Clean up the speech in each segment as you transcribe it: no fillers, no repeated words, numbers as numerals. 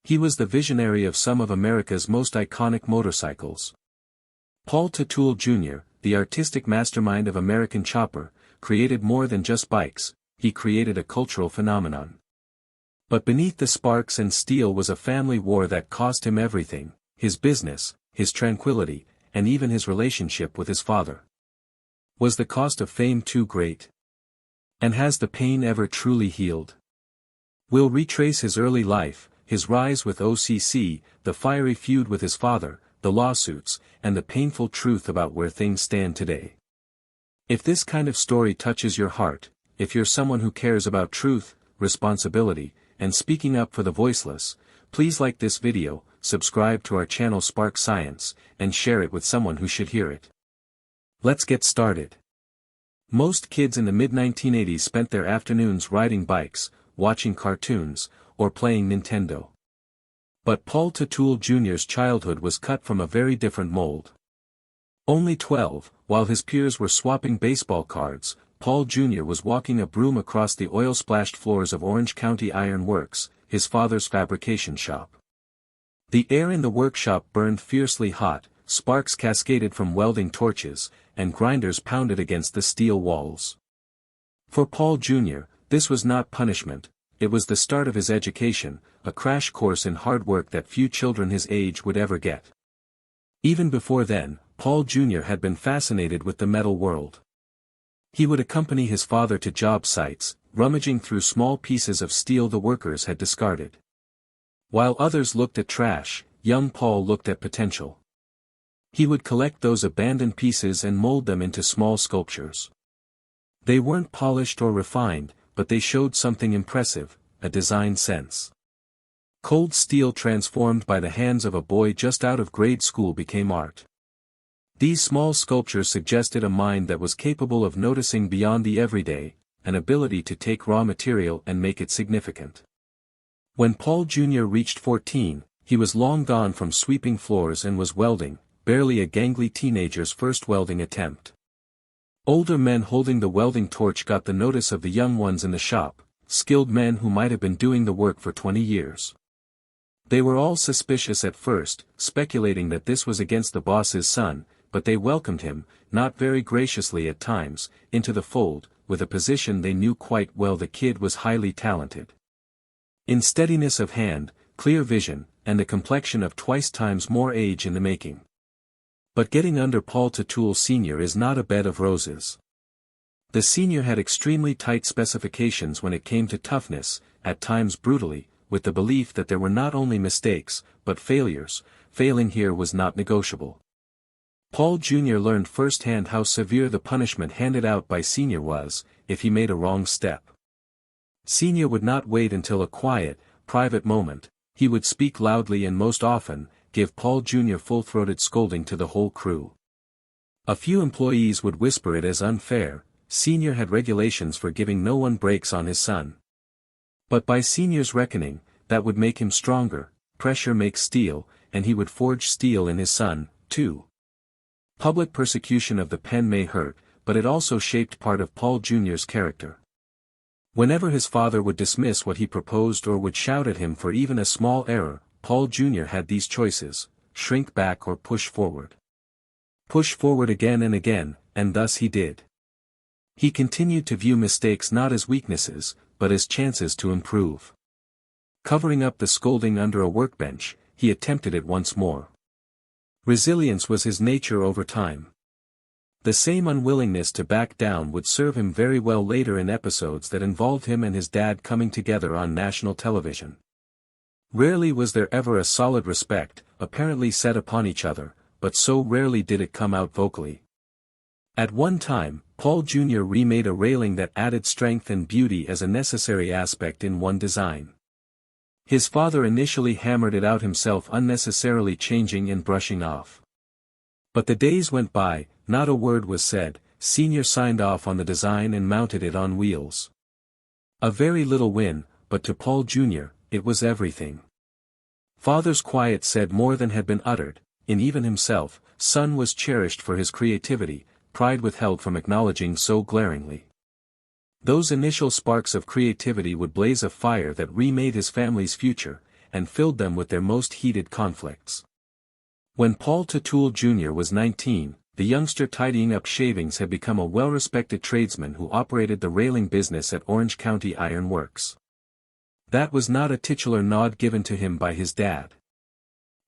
He was the visionary of some of America's most iconic motorcycles. Paul Teutul Jr., the artistic mastermind of American Chopper, created more than just bikes, he created a cultural phenomenon. But beneath the sparks and steel was a family war that cost him everything: his business, his tranquility, and even his relationship with his father. Was the cost of fame too great? And has the pain ever truly healed? We'll retrace his early life, his rise with OCC, the fiery feud with his father, the lawsuits, and the painful truth about where things stand today. If this kind of story touches your heart, if you're someone who cares about truth, responsibility, and speaking up for the voiceless, please like this video, subscribe to our channel Spark Science, and share it with someone who should hear it. Let's get started. Most kids in the mid-1980s spent their afternoons riding bikes, watching cartoons, or playing Nintendo. But Paul Teutul Jr.'s childhood was cut from a very different mold. Only 12, while his peers were swapping baseball cards, Paul Jr. was walking a broom across the oil-splashed floors of Orange County Iron Works, his father's fabrication shop. The air in the workshop burned fiercely hot, sparks cascaded from welding torches, and grinders pounded against the steel walls. For Paul Jr., this was not punishment, it was the start of his education, a crash course in hard work that few children his age would ever get. Even before then, Paul Jr. had been fascinated with the metal world. He would accompany his father to job sites, rummaging through small pieces of steel the workers had discarded. While others looked at trash, young Paul looked at potential. He would collect those abandoned pieces and mold them into small sculptures. They weren't polished or refined, but they showed something impressive, a design sense. Cold steel transformed by the hands of a boy just out of grade school became art. These small sculptures suggested a mind that was capable of noticing beyond the everyday, an ability to take raw material and make it significant. When Paul Jr. reached 14, he was long gone from sweeping floors and was welding, barely a gangly teenager's first welding attempt. Older men holding the welding torch got the notice of the young ones in the shop, skilled men who might have been doing the work for 20 years. They were all suspicious at first, speculating that this was against the boss's son, but they welcomed him, not very graciously at times, into the fold, with a position they knew quite well the kid was highly talented. In steadiness of hand, clear vision, and a complexion of twice times more age in the making. But getting under Paul Teutul Sr. is not a bed of roses. The senior had extremely tight specifications when it came to toughness, at times brutally, with the belief that there were not only mistakes, but failures. Failing here was not negotiable. Paul Jr. learned firsthand how severe the punishment handed out by Sr. was, if he made a wrong step. Sr. would not wait until a quiet, private moment, he would speak loudly and most often, give Paul Jr. full-throated scolding to the whole crew. A few employees would whisper it as unfair. Sr. had regulations for giving no one breaks on his son. But by Sr.'s reckoning, that would make him stronger, pressure makes steel, and he would forge steel in his son, too. Public persecution of the pen may hurt, but it also shaped part of Paul Jr.'s character. Whenever his father would dismiss what he proposed or would shout at him for even a small error, Paul Jr. had these choices: shrink back or push forward. Push forward again, and thus he did. He continued to view mistakes not as weaknesses, but as chances to improve. Covering up the scolding under a workbench, he attempted it once more. Resilience was his nature over time. The same unwillingness to back down would serve him very well later in episodes that involved him and his dad coming together on national television. Rarely was there ever a solid respect, apparently set upon each other, but so rarely did it come out vocally. At one time, Paul Jr. remade a railing that added strength and beauty as a necessary aspect in one design. His father initially hammered it out himself, unnecessarily changing and brushing off. But the days went by, not a word was said. Sr. signed off on the design and mounted it on wheels. A very little win, but to Paul Jr., it was everything. Father's quiet said more than had been uttered. In even himself, son was cherished for his creativity, pride withheld from acknowledging so glaringly. Those initial sparks of creativity would blaze a fire that remade his family's future, and filled them with their most heated conflicts. When Paul Teutul Jr. was 19, the youngster tidying up shavings had become a well-respected tradesman who operated the railing business at Orange County Iron Works. That was not a titular nod given to him by his dad.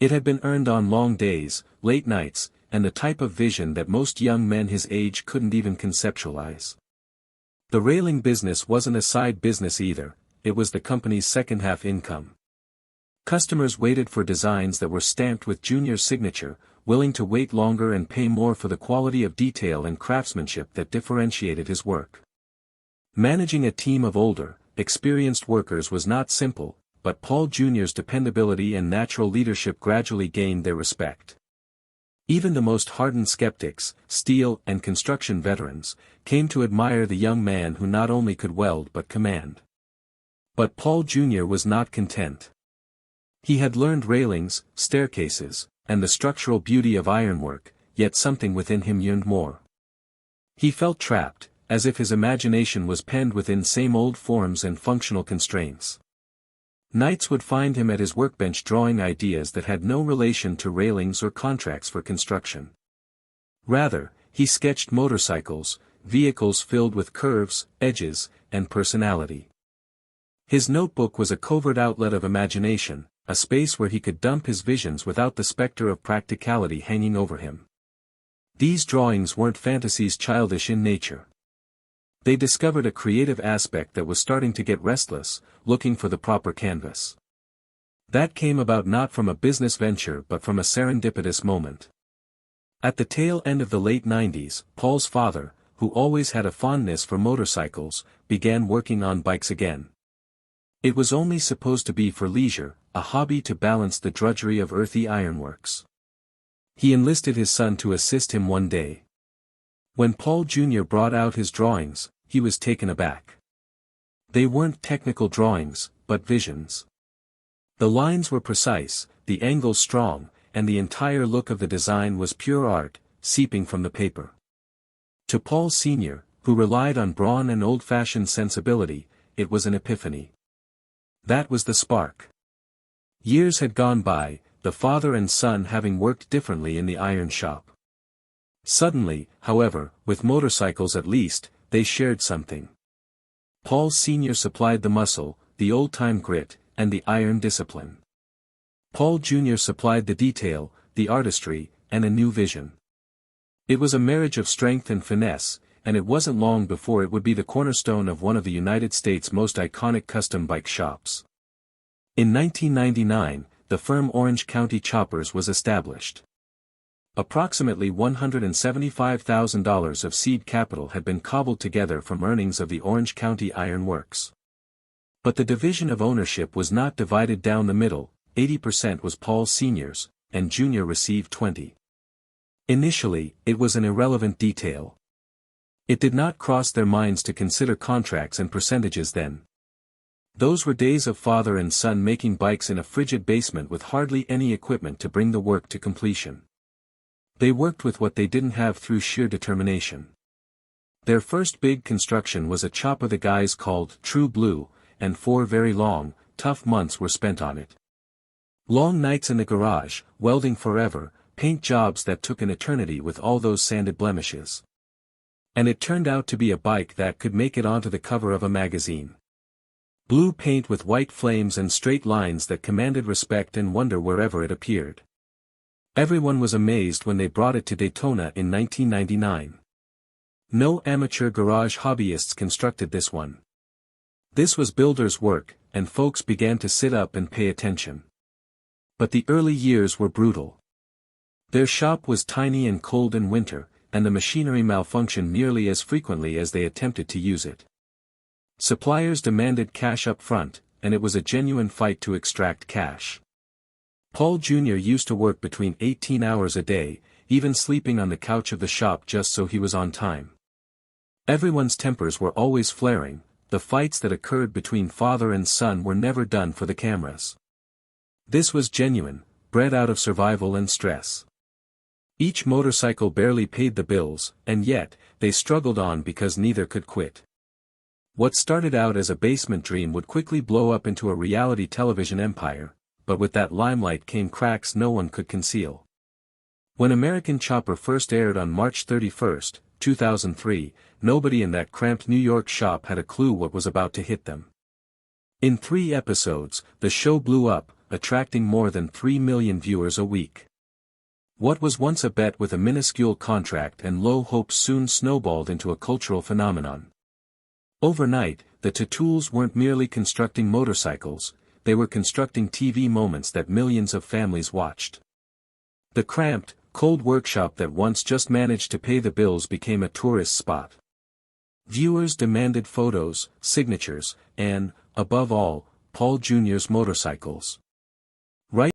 It had been earned on long days, late nights, and the type of vision that most young men his age couldn't even conceptualize. The railing business wasn't a side business either, it was the company's second-half income. Customers waited for designs that were stamped with Junior's signature, willing to wait longer and pay more for the quality of detail and craftsmanship that differentiated his work. Managing a team of older, experienced workers was not simple, but Paul Jr.'s dependability and natural leadership gradually gained their respect. Even the most hardened skeptics, steel and construction veterans, came to admire the young man who not only could weld but command. But Paul Jr. was not content. He had learned railings, staircases, and the structural beauty of ironwork, yet something within him yearned more. He felt trapped, as if his imagination was penned within same old forms and functional constraints. Nights would find him at his workbench drawing ideas that had no relation to railings or contracts for construction. Rather, he sketched motorcycles, vehicles filled with curves, edges, and personality. His notebook was a covert outlet of imagination, a space where he could dump his visions without the specter of practicality hanging over him. These drawings weren't fantasies childish in nature. They discovered a creative aspect that was starting to get restless, looking for the proper canvas. That came about not from a business venture but from a serendipitous moment. At the tail end of the late 90s, Paul's father, who always had a fondness for motorcycles, began working on bikes again. It was only supposed to be for leisure, a hobby to balance the drudgery of earthy ironworks. He enlisted his son to assist him one day. When Paul Jr. brought out his drawings, he was taken aback. They weren't technical drawings, but visions. The lines were precise, the angles strong, and the entire look of the design was pure art, seeping from the paper. To Paul Sr., who relied on brawn and old-fashioned sensibility, it was an epiphany. That was the spark. Years had gone by, the father and son having worked differently in the iron shop. Suddenly, however, with motorcycles at least, they shared something. Paul Sr. supplied the muscle, the old-time grit, and the iron discipline. Paul Jr. supplied the detail, the artistry, and a new vision. It was a marriage of strength and finesse, and it wasn't long before it would be the cornerstone of one of the United States' most iconic custom bike shops. In 1999, the firm Orange County Choppers was established. Approximately $175,000 of seed capital had been cobbled together from earnings of the Orange County Iron Works. But the division of ownership was not divided down the middle, 80% was Paul Sr.'s, and Jr. received 20%. Initially, it was an irrelevant detail. It did not cross their minds to consider contracts and percentages then. Those were days of father and son making bikes in a frigid basement with hardly any equipment to bring the work to completion. They worked with what they didn't have through sheer determination. Their first big construction was a chopper the guys called True Blue, and 4 very long, tough months were spent on it. Long nights in the garage, welding forever, paint jobs that took an eternity with all those sanded blemishes. And it turned out to be a bike that could make it onto the cover of a magazine. Blue paint with white flames and straight lines that commanded respect and wonder wherever it appeared. Everyone was amazed when they brought it to Daytona in 1999. No amateur garage hobbyists constructed this one. This was builders' work, and folks began to sit up and pay attention. But the early years were brutal. Their shop was tiny and cold in winter, and the machinery malfunctioned nearly as frequently as they attempted to use it. Suppliers demanded cash up front, and it was a genuine fight to extract cash. Paul Jr. used to work between 18 hours a day, even sleeping on the couch of the shop just so he was on time. Everyone's tempers were always flaring, the fights that occurred between father and son were never done for the cameras. This was genuine, bred out of survival and stress. Each motorcycle barely paid the bills, and yet, they struggled on because neither could quit. What started out as a basement dream would quickly blow up into a reality television empire, but with that limelight came cracks no one could conceal. When American Chopper first aired on March 31, 2003, nobody in that cramped New York shop had a clue what was about to hit them. In 3 episodes, the show blew up, attracting more than 3 million viewers a week. What was once a bet with a minuscule contract and low hopes soon snowballed into a cultural phenomenon. Overnight, the Teutul's weren't merely constructing motorcycles, they were constructing TV moments that millions of families watched. The cramped, cold workshop that once just managed to pay the bills became a tourist spot. Viewers demanded photos, signatures, and, above all, Paul Jr.'s motorcycles.